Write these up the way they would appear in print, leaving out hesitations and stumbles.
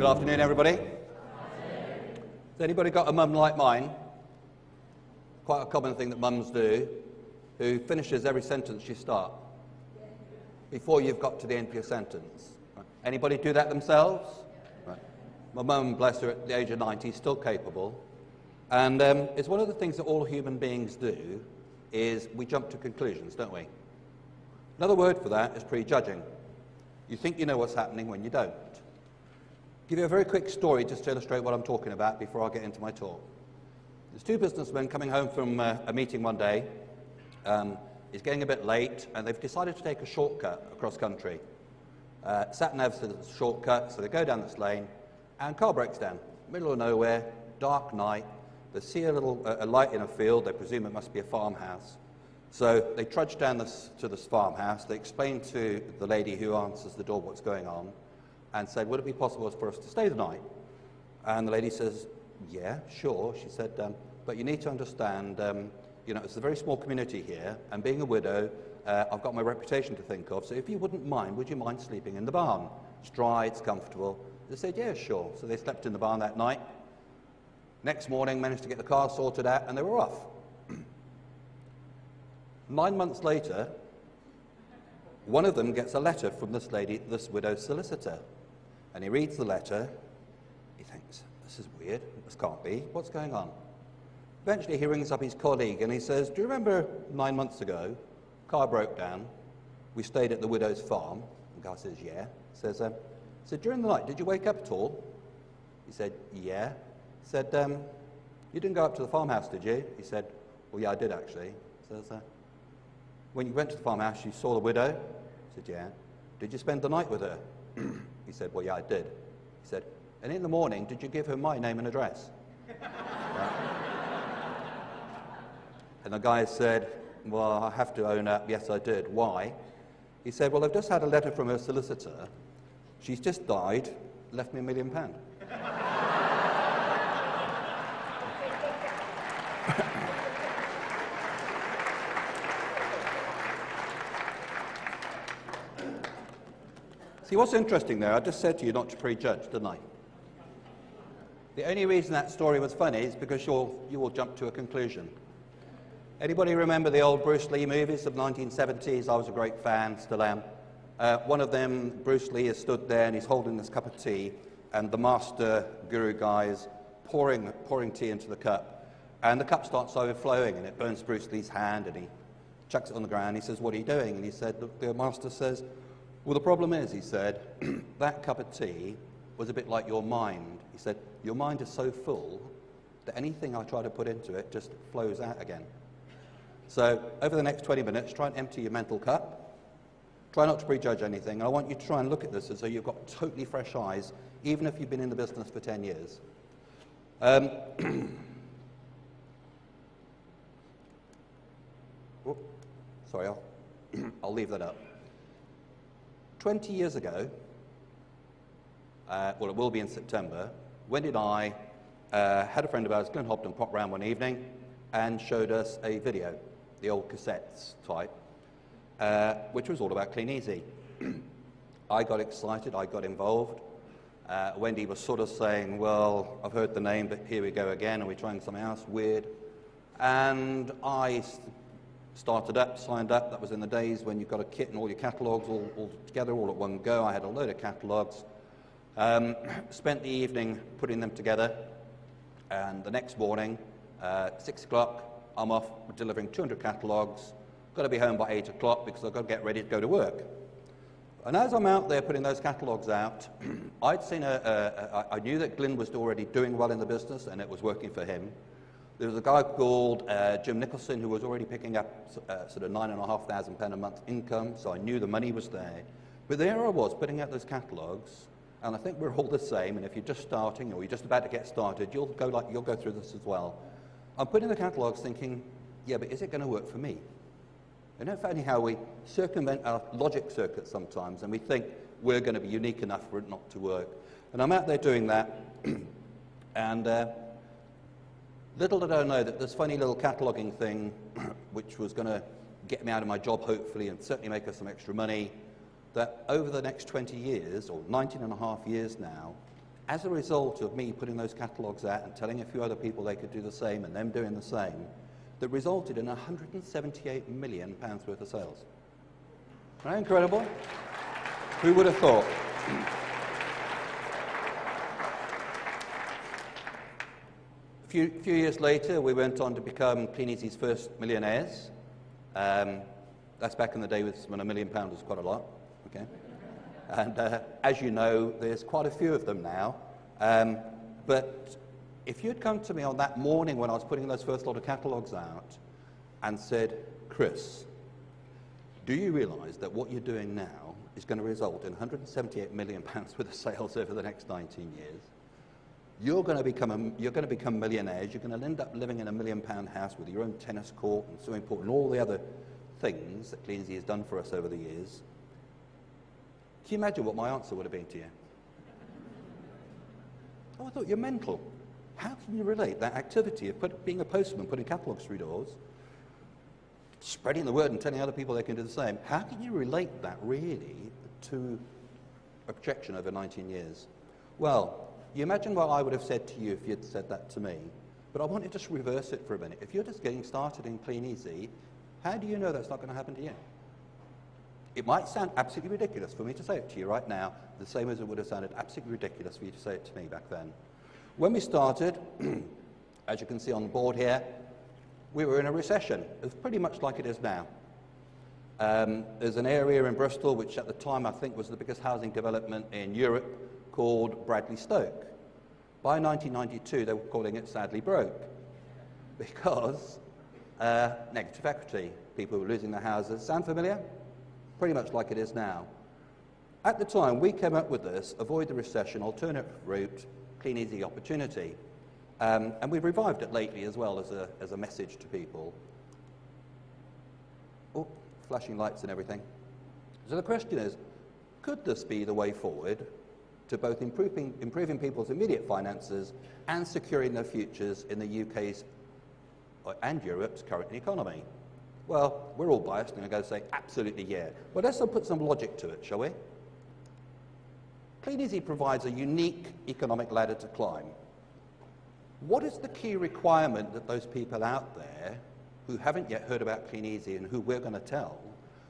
Good afternoon, everybody. Has anybody got a mum like mine? Quite a common thing that mums do, who finishes every sentence you start before you've got to the end of your sentence. Right. Anybody do that themselves? Right. My mum, bless her, at the age of 90, is still capable. And it's one of the things that all human beings do, is we jump to conclusions, don't we? Another word for that is prejudging. You think you know what's happening when you don't. Give you a very quick story just to illustrate what I'm talking about before I get into my talk. There's two businessmen coming home from a meeting one day. It's getting a bit late, and they've decided to take a shortcut across country. Sat-nav says it's a shortcut, so they go down this lane, and car breaks down. Middle of nowhere, dark night. They see a light in a field. They presume it must be a farmhouse. So they trudge down to this farmhouse. They explain to the lady who answers the door what's going on, and said, would it be possible for us to stay the night? And the lady says, yeah, sure. She said, but you need to understand, you know, it's a very small community here, and being a widow, I've got my reputation to think of, so if you wouldn't mind, would you mind sleeping in the barn? It's dry, it's comfortable. They said, yeah, sure. So they slept in the barn that night. Next morning, managed to get the car sorted out, and they were off. 9 months later, one of them gets a letter from this lady, this widow's solicitor. And he reads the letter. He thinks, this is weird. This can't be. What's going on? Eventually, he rings up his colleague and he says, do you remember 9 months ago, car broke down. We stayed at the widow's farm. The guy says, yeah. He said, during the night, did you wake up at all? He said, yeah. He said, you didn't go up to the farmhouse, did you? He said, well, yeah, I did actually. He says, when you went to the farmhouse, you saw the widow? He said, yeah. Did you spend the night with her? He said, well, yeah, I did. He said, and in the morning, did you give her my name and address? Right. And the guy said, well, I have to own up, yes, I did. Why? He said, well, I've just had a letter from her solicitor. She's just died, left me £1 million. See, what's interesting there, I just said to you not to prejudge, didn't I? The only reason that story was funny is because you will jump to a conclusion. Anybody remember the old Bruce Lee movies of the 1970s? I was a great fan, still am. One of them, Bruce Lee, is stood there and he's holding this cup of tea, and the master guru guy is pouring tea into the cup, and the cup starts overflowing and it burns Bruce Lee's hand, and he chucks it on the ground. He says, what are you doing? And he said, the master says, well, the problem is, he said, that cup of tea was a bit like your mind. He said, your mind is so full that anything I try to put into it just flows out again. So over the next 20 minutes, try and empty your mental cup. Try not to prejudge anything. And I want you to try and look at this as though you've got totally fresh eyes, even if you've been in the business for 10 years. Sorry, I'll leave that up. 20 years ago, well, it will be in September, Wendy and I had a friend of ours, Glenn Hobden, pop round one evening and showed us a video, the old cassettes type, which was all about Kleeneze. I got excited, I got involved. Wendy was sort of saying, well, I've heard the name, but here we go again, are we trying something else weird? And I started up, signed up. That was in the days when you've got a kit and all your catalogues all together, all at one go. I had a load of catalogues. Spent the evening putting them together, and the next morning, 6 o'clock, I'm off delivering 200 catalogues. Got to be home by 8 o'clock because I've got to get ready to go to work. And as I'm out there putting those catalogues out, I'd seen I knew that Glenn was already doing well in the business and it was working for him. There was a guy called Jim Nicholson who was already picking up sort of £9,500 a month income, so I knew the money was there. But there I was putting out those catalogues, and I think we're all the same, and if you're just starting or you're just about to get started, you'll go through this as well. I'm putting the catalogues thinking, yeah, but is it going to work for me? And it's funny how we circumvent our logic circuits sometimes, and we think we're going to be unique enough for it not to work. And I'm out there doing that, and little did I know that this funny little cataloguing thing, which was going to get me out of my job, hopefully, and certainly make us some extra money, that over the next 20 years, or 19 and a half years now, as a result of me putting those catalogues out and telling a few other people they could do the same and them doing the same, that resulted in £178 million worth of sales. Isn't that incredible? Who would have thought? A few years later, we went on to become Kleeneze's first millionaires. That's back in the day when £1 million was quite a lot. Okay? And as you know, there's quite a few of them now. But if you'd come to me on that morning when I was putting those first lot of catalogues out and said, Chris, do you realise that what you're doing now is going to result in £178 million worth of sales over the next 19 years? You're going to become millionaires. You're going to end up living in a £1 million house with your own tennis court and swimming pool and all the other things that Kleeneze has done for us over the years. Can you imagine what my answer would have been to you? Oh, I thought you're mental. How can you relate that activity of being a postman, putting catalogues through doors, spreading the word and telling other people they can do the same? How can you relate that really to a projection over 19 years? Well, you imagine what I would have said to you if you'd said that to me, but I want to just reverse it for a minute. If you're just getting started in Kleeneze, how do you know that's not going to happen to you? It might sound absolutely ridiculous for me to say it to you right now, the same as it would have sounded absolutely ridiculous for you to say it to me back then. When we started, as you can see on the board here, we were in a recession. It was pretty much like it is now. There's an area in Bristol, which at the time I think was the biggest housing development in Europe, called Bradley Stoke. By 1992, they were calling it sadly broke, because negative equity. People were losing their houses. Sound familiar? Pretty much like it is now. At the time, we came up with this, avoid the recession, alternative route, Kleeneze opportunity. And we've revived it lately as well as a message to people. Oh, flashing lights and everything. So the question is, could this be the way forward to both improving people's immediate finances and securing their futures in the UK's and Europe's current economy? Well, we're all biased and I'm going to say absolutely yeah. But let's put some logic to it, shall we? Kleeneze provides a unique economic ladder to climb. What is the key requirement that those people out there who haven't yet heard about Kleeneze and who we're going to tell,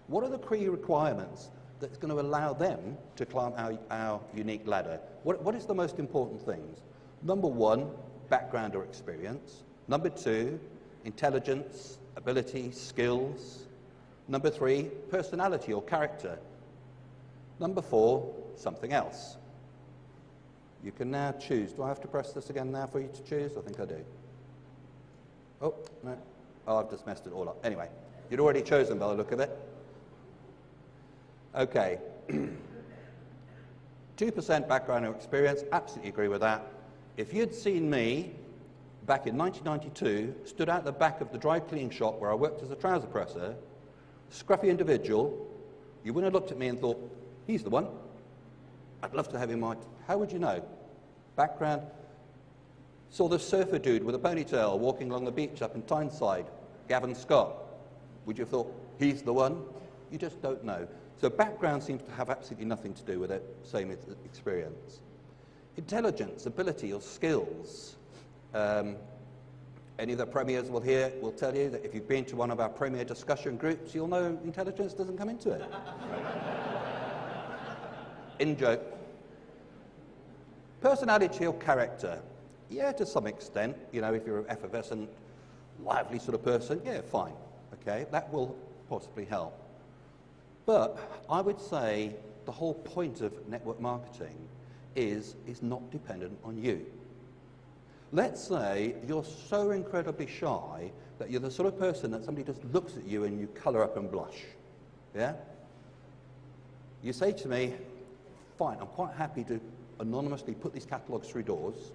what are the key requirements that's going to allow them to climb our unique ladder? What is the most important things? Number one, background or experience. Number two, intelligence, ability, skills. Number three, personality or character. Number four, something else. You can now choose. Do I have to press this again now for you to choose? I think I do. Oh, no. Oh, I've just messed it all up. Anyway, you'd already chosen by the look of it. Okay. 2% background or experience, absolutely agree with that. If you'd seen me back in 1992, stood out the back of the dry cleaning shop where I worked as a trouser presser, scruffy individual, you wouldn't have looked at me and thought, he's the one. I'd love to have him. How would you know? Background, saw the surfer dude with a ponytail walking along the beach up in Tyneside, Gavin Scott. Would you have thought, he's the one? You just don't know. So background seems to have absolutely nothing to do with it, same as experience. Intelligence, ability or skills. Any of the premiers will tell you that if you've been to one of our premier discussion groups, you'll know intelligence doesn't come into it. In joke. Personality or character. Yeah, to some extent. You know, if you're an effervescent, lively sort of person, yeah, fine. Okay, that will possibly help. But I would say the whole point of network marketing is not dependent on you. Let's say you're so incredibly shy that you're the sort of person that somebody just looks at you and you colour up and blush. Yeah? You say to me, fine, I'm quite happy to anonymously put these catalogues through doors.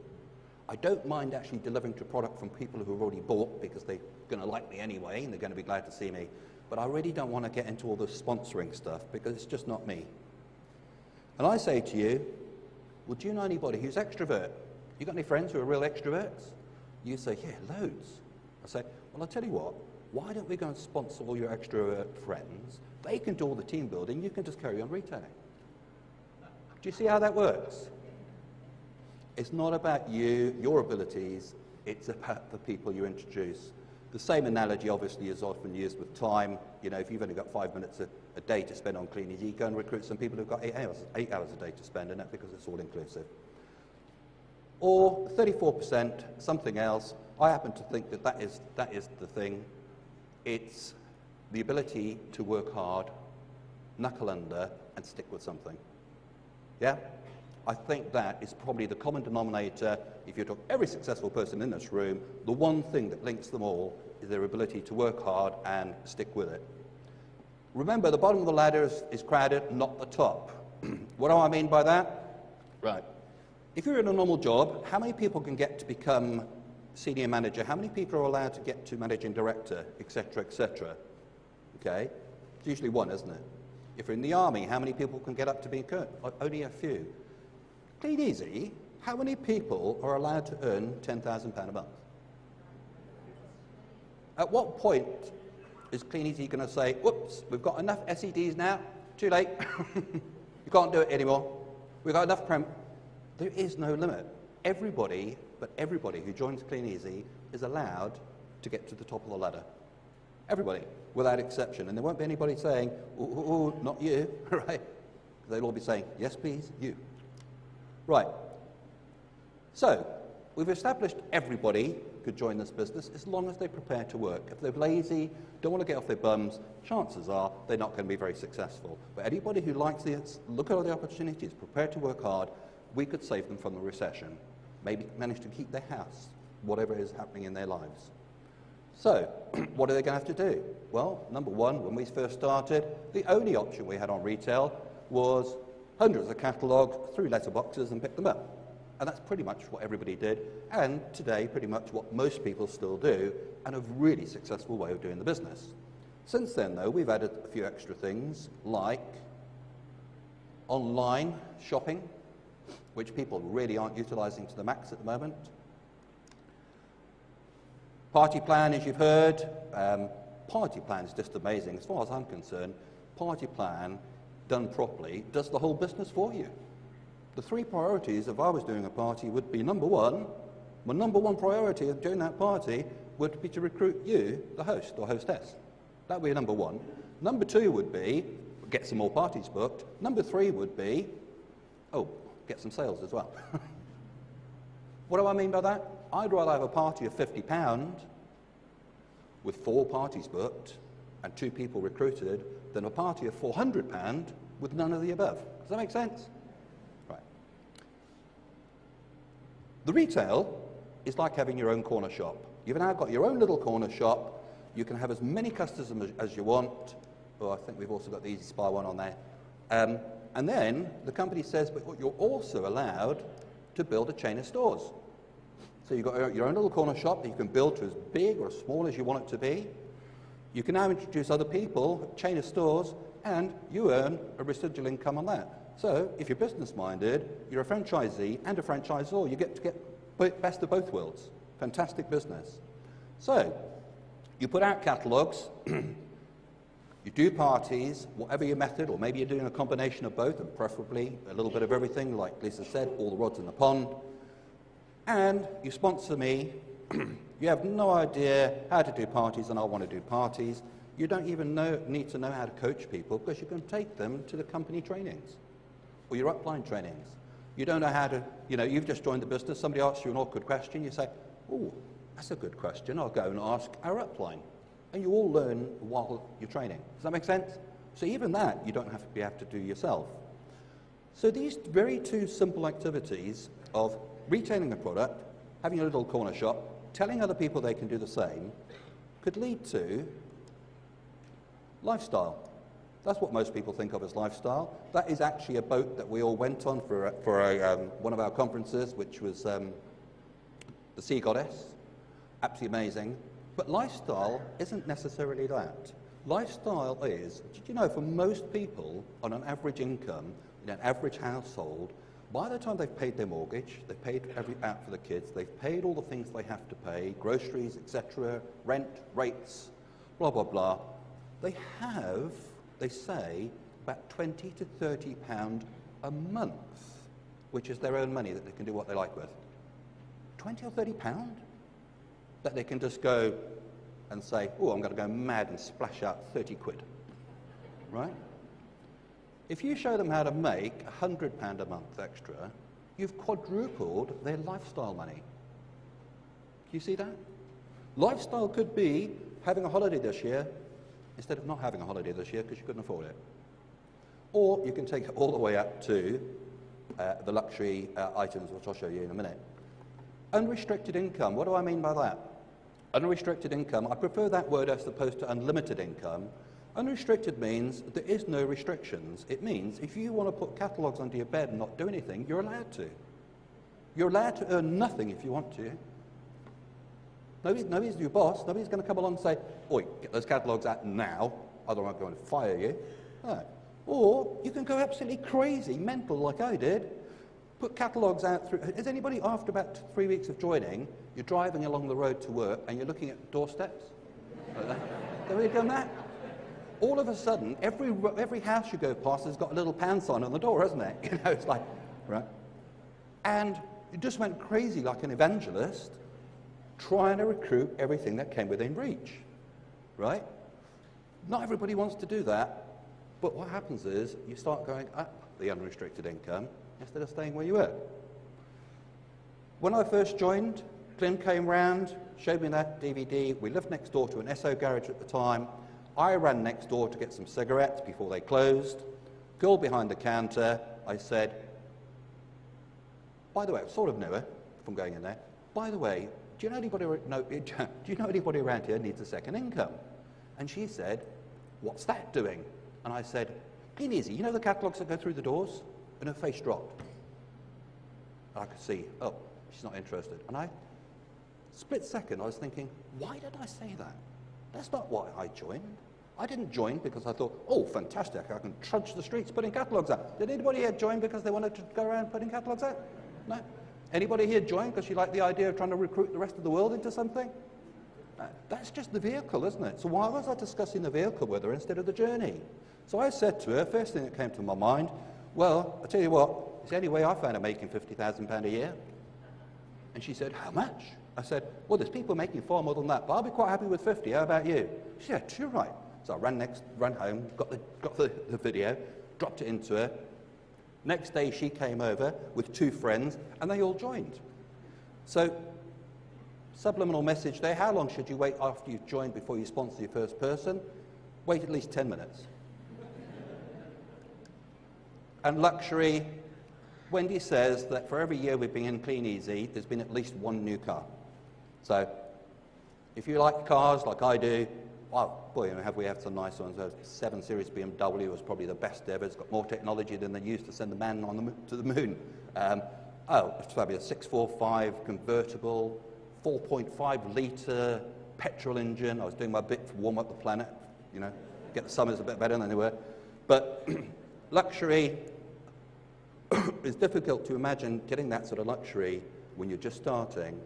I don't mind actually delivering to product from people who have already bought because they're going to like me anyway and they're going to be glad to see me. But I really don't want to get into all the sponsoring stuff because it's just not me. And I say to you, well, do you know anybody who's extrovert? You got any friends who are real extroverts? You say, yeah, loads. I say, well, I'll tell you what, why don't we go and sponsor all your extrovert friends? They can do all the team building, you can just carry on retailing. Do you see how that works? It's not about you, your abilities, it's about the people you introduce. The same analogy obviously is often used with time. You know, if you've only got 5 minutes a day to spend on Kleeneze, you go and recruit some people who've got 8 hours a day to spend, and that's because it's all inclusive. Or 34%, something else. I happen to think that that is the thing. It's the ability to work hard, knuckle under, and stick with something. Yeah? I think that is probably the common denominator. If you talk every successful person in this room, the one thing that links them all is their ability to work hard and stick with it. Remember, the bottom of the ladder is crowded, not the top. What do I mean by that? Right. If you're in a normal job, how many people can get to become senior manager? How many people are allowed to get to managing director, etc., etc.? Okay? It's usually one, isn't it? If you're in the army, how many people can get up to being colonel? Only a few. Kleeneze, how many people are allowed to earn £10,000 a month? At what point is Kleeneze going to say, whoops, we've got enough SEDs now, too late, you can't do it anymore, we've got enough There is no limit. Everybody, but everybody who joins Kleeneze is allowed to get to the top of the ladder. Everybody, without exception. And there won't be anybody saying, ooh, not you, right? They'll all be saying, yes, please, you. Right. So, we've established everybody could join this business as long as they're prepared to work. If they're lazy, don't want to get off their bums, chances are they're not going to be very successful. But anybody who likes this, look at all the opportunities, prepared to work hard, we could save them from the recession. Maybe manage to keep their house, whatever is happening in their lives. So, what are they going to have to do? Well, number one, when we first started, the only option we had on retail was hundreds of catalogues through letterboxes and pick them up. And that's pretty much what everybody did, and today pretty much what most people still do, and a really successful way of doing the business. Since then, though, we've added a few extra things, like online shopping, which people really aren't utilizing to the max at the moment. Party plan, as you've heard. Party plan is just amazing. As far as I'm concerned, party plan, done properly, does the whole business for you. The three priorities, if I was doing a party, would be number one, my number one priority of doing that party would be to recruit you, the host or hostess. That would be number one. Number two would be, get some more parties booked. Number three would be, get some sales as well. What do I mean by that? I'd rather have a party of £50 with 4 parties booked and 2 people recruited than a party of £400 with none of the above. Does that make sense? Right. The retail is like having your own corner shop. You've now got your own little corner shop. You can have as many customers as you want. Oh, I think we've also got the Easy Spy one on there. And then the company says, but you're also allowed to build a chain of stores. So you've got your own little corner shop that you can build to as big or as small as you want it to be. You can now introduce other people, a chain of stores, and you earn a residual income on that. So if you're business-minded, you're a franchisee and a franchisor. You get to get best of both worlds. Fantastic business. So you put out catalogues, you do parties, whatever your method, or maybe you're doing a combination of both, and preferably a little bit of everything, like Lisa said, all the rods in the pond. And you sponsor me. You have no idea how to do parties, and I want to do parties. You don't even need to know how to coach people, because you can take them to the company trainings or your upline trainings. You don't know how to, you've just joined the business, somebody asks you an awkward question, you say, oh, that's a good question, I'll go and ask our upline. And you all learn while you're training. Does that make sense? So even that, you don't have to do yourself. So these very two simple activities of retailing a product, having a little corner shop, telling other people they can do the same, could lead to lifestyle. That's what most people think of as lifestyle. That is actually a boat that we all went on for one of our conferences, which was the Sea Goddess. Absolutely amazing. But lifestyle isn't necessarily that. Lifestyle is, did you know, for most people on an average income, in an average household, by the time they've paid their mortgage, they've paid out for the kids, they've paid all the things they have to pay, groceries, etc., rent, rates, blah, blah, blah, they say, about £20 to £30 a month which is their own money that they can do what they like with. 20 or 30 pound that they can just go and say, oh, I'm going to go mad and splash out 30 quid, right? If you show them how to make £100 a month extra, you've quadrupled their lifestyle money. Do you see that? Lifestyle could be having a holiday this year instead of not having a holiday this year because you couldn't afford it. Or you can take it all the way up to the luxury items, which I'll show you in a minute. Unrestricted income, what do I mean by that? Unrestricted income, I prefer that word as opposed to unlimited income. Unrestricted means there is no restrictions. It means if you want to put catalogues under your bed and not do anything, you're allowed to. You're allowed to earn nothing if you want to. Nobody's your boss. Nobody's going to come along and say, oi, get those catalogues out now, otherwise I'm going to fire you. No. Or you can go absolutely crazy, mental like I did. Put catalogues out through... Is anybody, after about 3 weeks of joining, you're driving along the road to work and you're looking at doorsteps? Like that? Have you done that? All of a sudden, every house you go past has got a little pound sign on the door, hasn't it? You know, it's like, right? And you just went crazy like an evangelist, trying to recruit everything that came within reach, right? Not everybody wants to do that, but what happens is you start going up the unrestricted income instead of staying where you were. When I first joined, Clint came round, showed me that DVD. We lived next door to an SO garage at the time. I ran next door to get some cigarettes before they closed. Girl behind the counter, I said, by the way, I sort of knew her from going in there. By the way, do you know anybody around here needs a second income? And she said, what's that doing? And I said, Kleeneze, you know the catalogues that go through the doors? And her face dropped. And I could see, oh, she's not interested. And split second, I was thinking, why did I say that? That's not why I joined. I didn't join because I thought, oh, fantastic, I can trudge the streets putting catalogues out. Did anybody here join because they wanted to go around putting catalogues out? No. Anybody here join because you like the idea of trying to recruit the rest of the world into something? That's just the vehicle, isn't it? So why was I discussing the vehicle with her instead of the journey? So I said to her, first thing that came to my mind, well, I'll tell you what, it's the only way I found of making £50,000 a year. And she said, how much? I said, well, there's people making far more than that, but I'll be quite happy with 50. How about you? She said, you're right. So I ran home, got the video, dropped it into her. Next day, she came over with 2 friends, and they all joined. So, subliminal message there, how long should you wait after you've joined before you sponsor your first person? Wait at least 10 minutes. And luxury, Wendy says that for every year we've been in Kleeneze, there's been at least 1 new car. So, if you like cars like I do, well, boy, have we had some nice ones. The 7 Series BMW was probably the best ever. It's got more technology than they used to send the man on to the moon. It's probably a 645 convertible, 4.5 litre petrol engine. I was doing my bit to warm up the planet, you know, get the summers a bit better than they were. But luxury, it's difficult to imagine getting that sort of luxury when you're just starting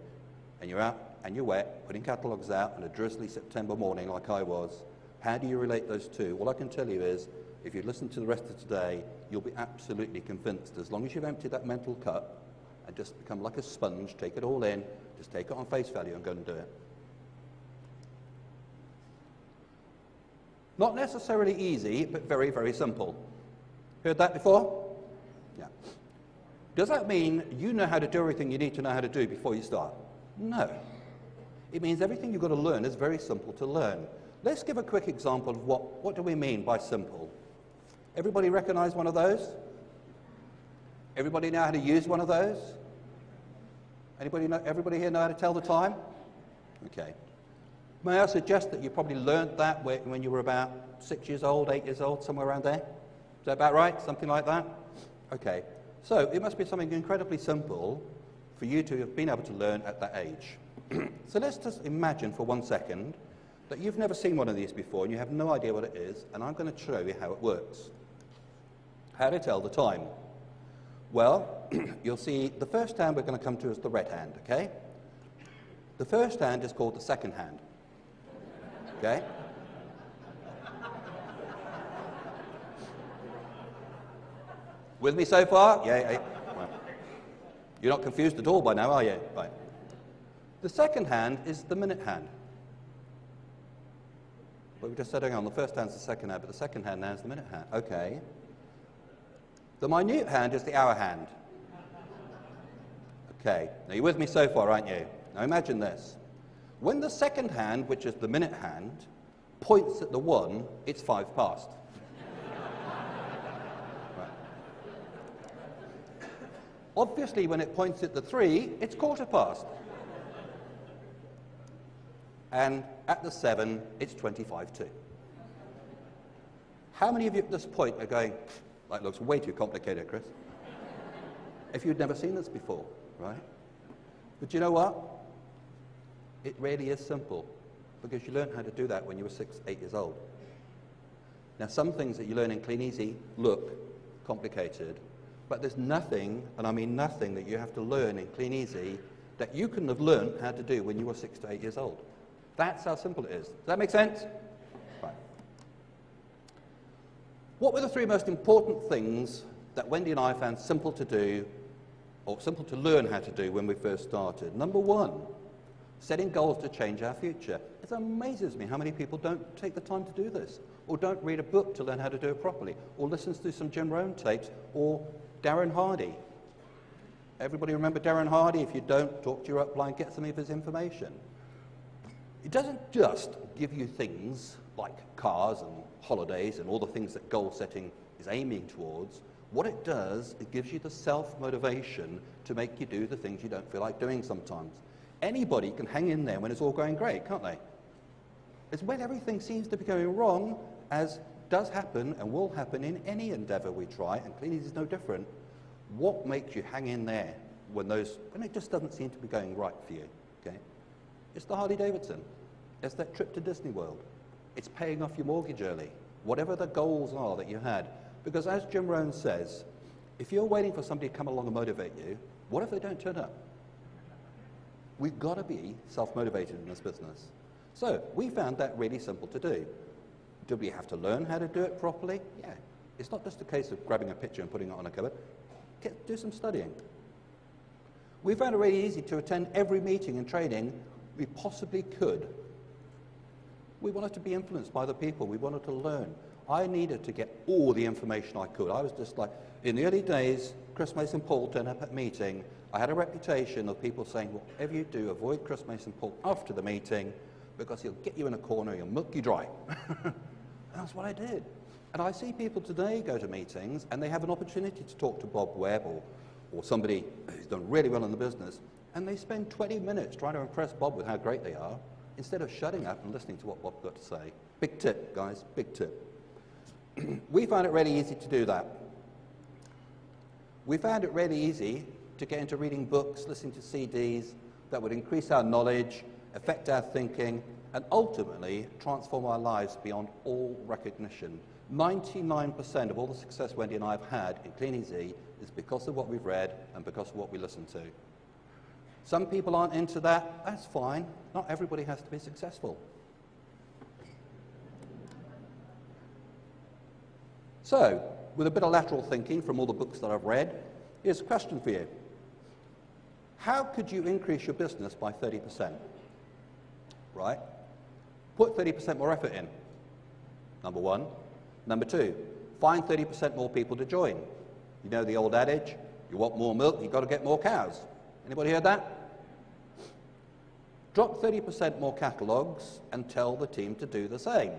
and you're out and you're wet, putting catalogues out on a drizzly September morning like I was. How do you relate those two? All I can tell you is, if you listen to the rest of today, you'll be absolutely convinced, as long as you've emptied that mental cup and just become like a sponge, take it all in, just take it on face value and go and do it. Not necessarily easy, but very, very simple. Heard that before? Yeah. Does that mean you know how to do everything you need to know how to do before you start? No. It means everything you've got to learn is very simple to learn. Let's give a quick example of what do we mean by simple. Everybody recognize one of those? Everybody know how to use one of those? Everybody here know how to tell the time? Okay. May I suggest that you probably learned that when you were about 6 years old, 8 years old, somewhere around there? Is that about right? Something like that? Okay. So it must be something incredibly simple for you to have been able to learn at that age. So let's just imagine for 1 second that you've never seen one of these before and you have no idea what it is, and I'm going to show you how it works. How to tell the time. Well, you'll see the first hand we're going to come to is the red hand, okay? The first hand is called the second hand, okay? With me so far? Yeah. Right. You're not confused at all by now, are you? Right. The second hand is the minute hand. But we just said, hang on, the first hand's the second hand, but the second hand now is the minute hand. Okay. The minute hand is the hour hand. Okay. Now you're with me so far, aren't you? Now imagine this. When the second hand, which is the minute hand, points at the 1, it's 5 past. Right. Obviously, when it points at the 3, it's 1/4 past. And at the 7, it's 25 to. How many of you at this point are going, that looks way too complicated, Chris? If you'd never seen this before, right? But you know what? It really is simple, because you learned how to do that when you were 6, 8 years old. Now, some things that you learn in Kleeneze look complicated, but there's nothing, and I mean nothing, that you have to learn in Kleeneze that you couldn't have learned how to do when you were 6 to 8 years old. That's how simple it is. Does that make sense? Right. What were the 3 most important things that Wendy and I found simple to do, or simple to learn how to do when we first started? Number 1, setting goals to change our future. It amazes me how many people don't take the time to do this, or don't read a book to learn how to do it properly, or listen to some Jim Rohn tapes, or Darren Hardy. Everybody remember Darren Hardy? If you don't, talk to your upline, get some of his information. It doesn't just give you things like cars and holidays and all the things that goal setting is aiming towards. What it does, it gives you the self-motivation to make you do the things you don't feel like doing sometimes. Anybody can hang in there when it's all going great, can't they? It's when everything seems to be going wrong, as does happen and will happen in any endeavour we try, and Kleeneze is no different. What makes you hang in there when it just doesn't seem to be going right for you? Okay? It's the Harley Davidson. It's that trip to Disney World. It's paying off your mortgage early. Whatever the goals are that you had. Because as Jim Rohn says, if you're waiting for somebody to come along and motivate you, what if they don't turn up? We've got to be self-motivated in this business. So we found that really simple to do. Do we have to learn how to do it properly? Yeah. It's not just a case of grabbing a picture and putting it on a cupboard. Do some studying. We found it really easy to attend every meeting and training we possibly could. We wanted to be influenced by the people. We wanted to learn. I needed to get all the information I could. I was just like, in the early days, Chris Mason-Paull turned up at a meeting. I had a reputation of people saying, whatever you do, avoid Chris Mason-Paull after the meeting, because he'll get you in a corner, he'll milk you dry. And that's what I did. And I see people today go to meetings, and they have an opportunity to talk to Bob Webb or somebody who's done really well in the business, and they spend 20 minutes trying to impress Bob with how great they are, instead of shutting up and listening to what Bob's got to say. Big tip, guys, big tip. We found it really easy to do that. We found it really easy to get into reading books, listening to CDs that would increase our knowledge, affect our thinking, and ultimately transform our lives beyond all recognition. 99% of all the success Wendy and I have had in Kleeneze is because of what we've read and because of what we listen to. Some people aren't into that. That's fine. Not everybody has to be successful. So, with a bit of lateral thinking from all the books that I've read, here's a question for you. How could you increase your business by 30%? Right? Put 30% more effort in. Number 1. Number 2, find 30% more people to join. You know the old adage, you want more milk, you've got to get more cows. Anybody heard that? Drop 30% more catalogues and tell the team to do the same.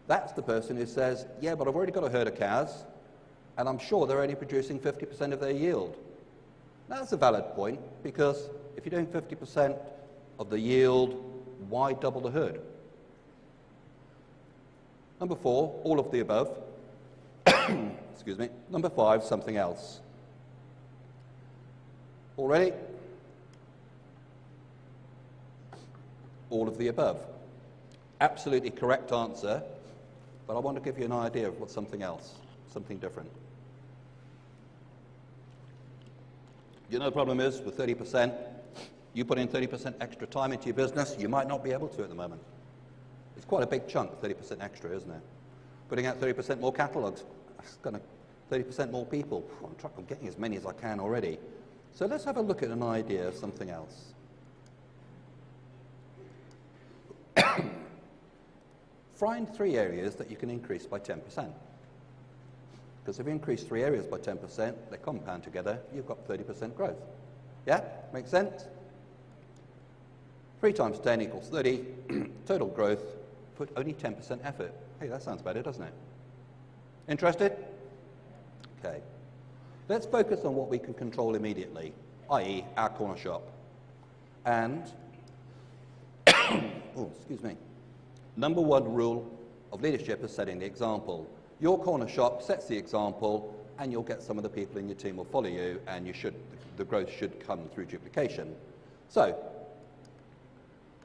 That's the person who says, yeah, but I've already got a herd of cows, and I'm sure they're only producing 50% of their yield. Now, that's a valid point, because if you're doing 50% of the yield, why double the herd? Number 4, all of the above. Excuse me. Number 5, something else. All ready? All of the above. Absolutely correct answer, but I want to give you an idea of what's something else, something different. You know the problem is with 30%, you put in 30% extra time into your business, you might not be able to at the moment. It's quite a big chunk, 30% extra, isn't it? Putting out 30% more catalogues, that's going to 30% more people. I'm getting as many as I can already. So let's have a look at an idea of something else. Find 3 areas that you can increase by 10%. Because if you increase 3 areas by 10%, they compound together, you've got 30% growth. Yeah? Makes sense? 3 times 10 equals 30. Total growth, put only 10% effort. Hey, that sounds better, doesn't it? Interested? Okay. Let's focus on what we can control immediately, i.e. our corner shop. And, oh, excuse me. Number 1 rule of leadership is setting the example. Your corner shop sets the example, and you'll get some of the people in your team will follow you, and the growth should come through duplication. So,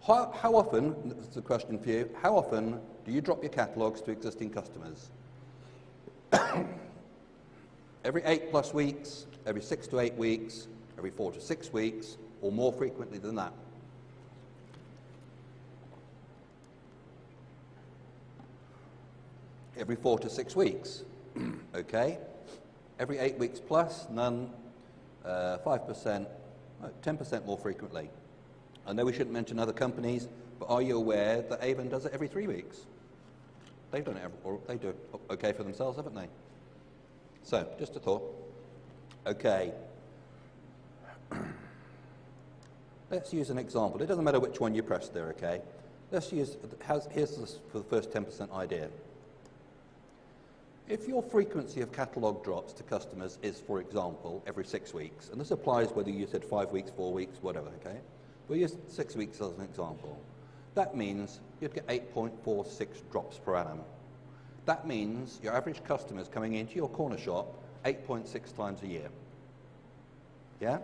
how often, this is a question for you, how often do you drop your catalogues to existing customers? Every 8+ weeks, every 6 to 8 weeks, every 4 to 6 weeks, or more frequently than that? Every 4 to 6 weeks. Okay. Every 8 weeks plus, none. 5%, 10% more frequently. I know we shouldn't mention other companies, but are you aware that Avon does it every 3 weeks? They've done it, they do it okay for themselves, haven't they? So, just a thought. Okay. Let's use an example. It doesn't matter which one you press there, okay? Let's use, here's this for the first 10% idea. If your frequency of catalogue drops to customers is, for example, every 6 weeks, and this applies whether you said 5 weeks, 4 weeks, whatever, okay? We'll use 6 weeks as an example. That means you'd get 8.46 drops per annum. That means your average customers coming into your corner shop 8.6 times a year. Yeah?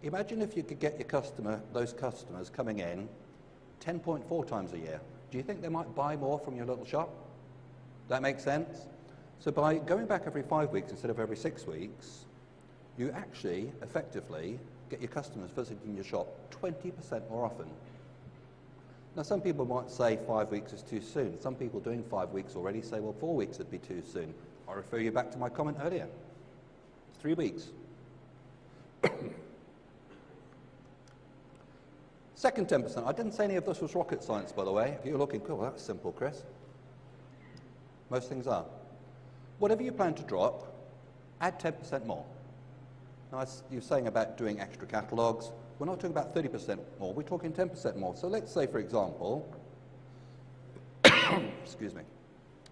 Imagine if you could get those customers coming in 10.4 times a year. Do you think they might buy more from your little shop? That makes sense? So by going back every 5 weeks instead of every 6 weeks, you actually effectively get your customers visiting your shop 20% more often. Now some people might say 5 weeks is too soon. Some people doing 5 weeks already say, well, 4 weeks would be too soon. I refer you back to my comment earlier. 3 weeks. Second 10%. I didn't say any of this was rocket science, by the way. If you're looking, cool, that's simple, Chris. Most things are. Whatever you plan to drop, add 10% more. Now, you're saying about doing extra catalogues. We're not talking about 30% more. We're talking 10% more. So let's say, for example, excuse me.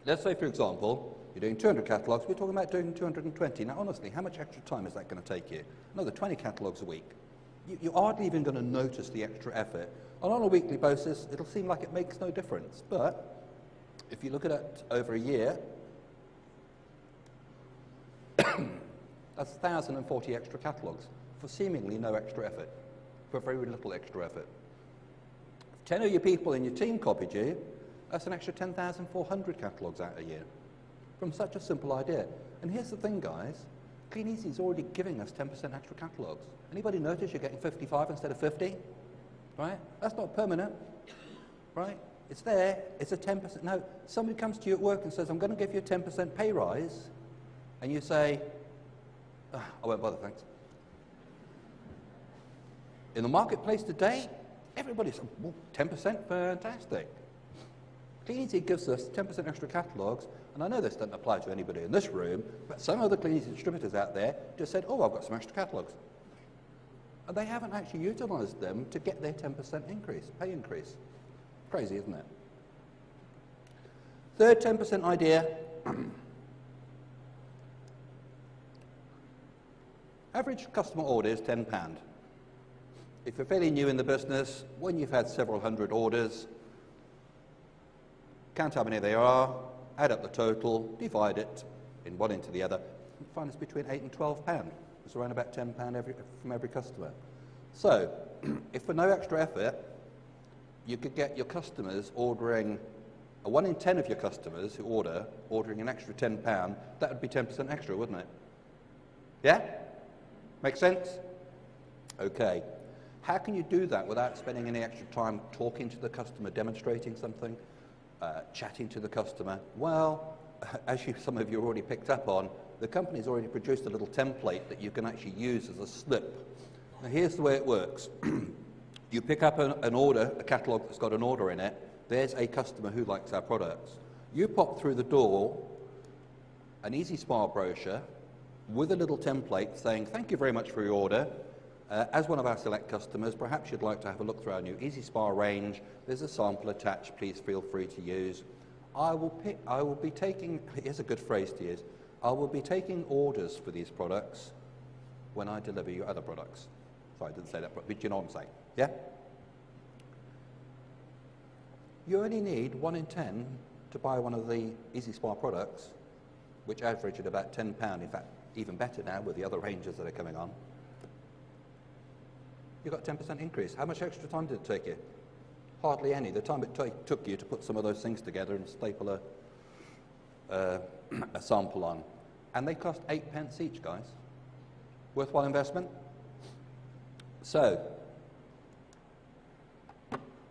Let's say, for example, you're doing 200 catalogues. We're talking about doing 220. Now, honestly, how much extra time is that going to take you? Another 20 catalogues a week. You're hardly even going to notice the extra effort. And on a weekly basis, it'll seem like it makes no difference. But if you look at it over a year, that's 1,040 extra catalogues for seemingly no extra effort, for very little extra effort. If 10 of your people in your team copied you, that's an extra 10,400 catalogues out a year from such a simple idea. And here's the thing, guys. Kleeneze is already giving us 10% extra catalogues. Anybody notice you're getting 55 instead of 50? Right? That's not permanent. Right? It's there. It's a 10%. No, somebody comes to you at work and says, I'm going to give you a 10% pay rise. And you say, oh, I won't bother, thanks. In the marketplace today, everybody's, well, 10%, fantastic. Kleeneze gives us 10% extra catalogues, and I know this doesn't apply to anybody in this room, but some other Kleeneze distributors out there just said, oh, I've got some extra catalogues. And they haven't actually utilised them to get their 10% increase, pay increase. Crazy, isn't it? Third 10% idea. Average customer order is £10. If you're fairly new in the business, when you've had several hundred orders, count how many they are, add up the total, divide it in one into the other, and find it's between £8 and £12. It's around about £10 from every customer. So, if for no extra effort, you could get your customers ordering, 1 in 10 of your customers who ordering an extra £10, that would be 10% extra, wouldn't it? Yeah? Make sense? Okay. How can you do that without spending any extra time talking to the customer, demonstrating something, chatting to the customer? Well, as some of you already picked up on, the company's already produced a little template that you can actually use as a slip. Now here's the way it works. You pick up an order, a catalogue that's got an order in it. There's a customer who likes our products. You pop through the door an Easy Spa brochure with a little template saying, thank you very much for your order. As one of our select customers, perhaps you'd like to have a look through our new Easy Spa range. There's a sample attached, please feel free to use. I will be taking, here's a good phrase to use, I will be taking orders for these products when I deliver your other products. Sorry, I didn't say that, but you know what I'm saying, yeah? You only need 1 in 10 to buy one of the Easy Spa products, which average at about £10, in fact, even better now with the other ranges that are coming on. You got a 10% increase. How much extra time did it take you? Hardly any. The time it took you to put some of those things together and staple a sample on. And they cost 8p each, guys. Worthwhile investment? So,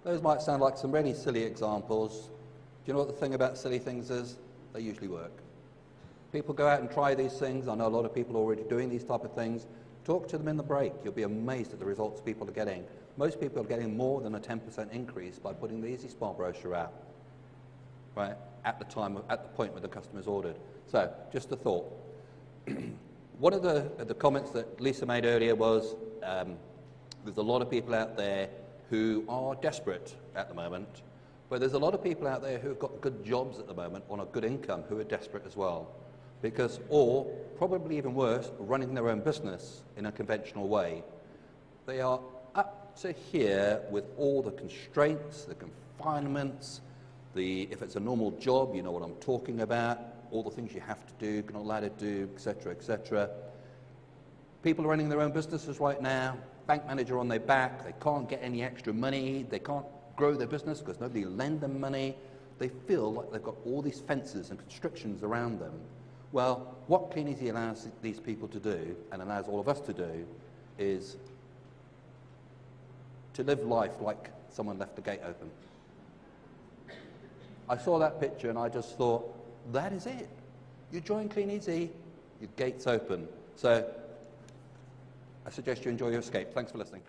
those might sound like some really silly examples. Do you know what the thing about silly things is? They usually work. People go out and try these things. I know a lot of people are already doing these type of things. Talk to them in the break. You'll be amazed at the results people are getting. Most people are getting more than a 10% increase by putting the Easy Spa brochure out, right, at the point where the customer's ordered. So, just a thought. One of the comments that Lisa made earlier was there's a lot of people out there who are desperate at the moment, but there's a lot of people out there who've got good jobs at the moment on a good income who are desperate as well. Because, or probably even worse, running their own business in a conventional way. They are up to here with all the constraints, the confinements, if it's a normal job, you know what I'm talking about, all the things you have to do, you're not allowed to do, etc., etc. People are running their own businesses right now, bank manager on their back, they can't get any extra money, they can't grow their business because nobody will lend them money. They feel like they've got all these fences and constrictions around them. Well, what Kleeneze allows these people to do, and allows all of us to do, is to live life like someone left the gate open. I saw that picture and I just thought, that is it. You join Kleeneze, your gate's open. So I suggest you enjoy your escape. Thanks for listening.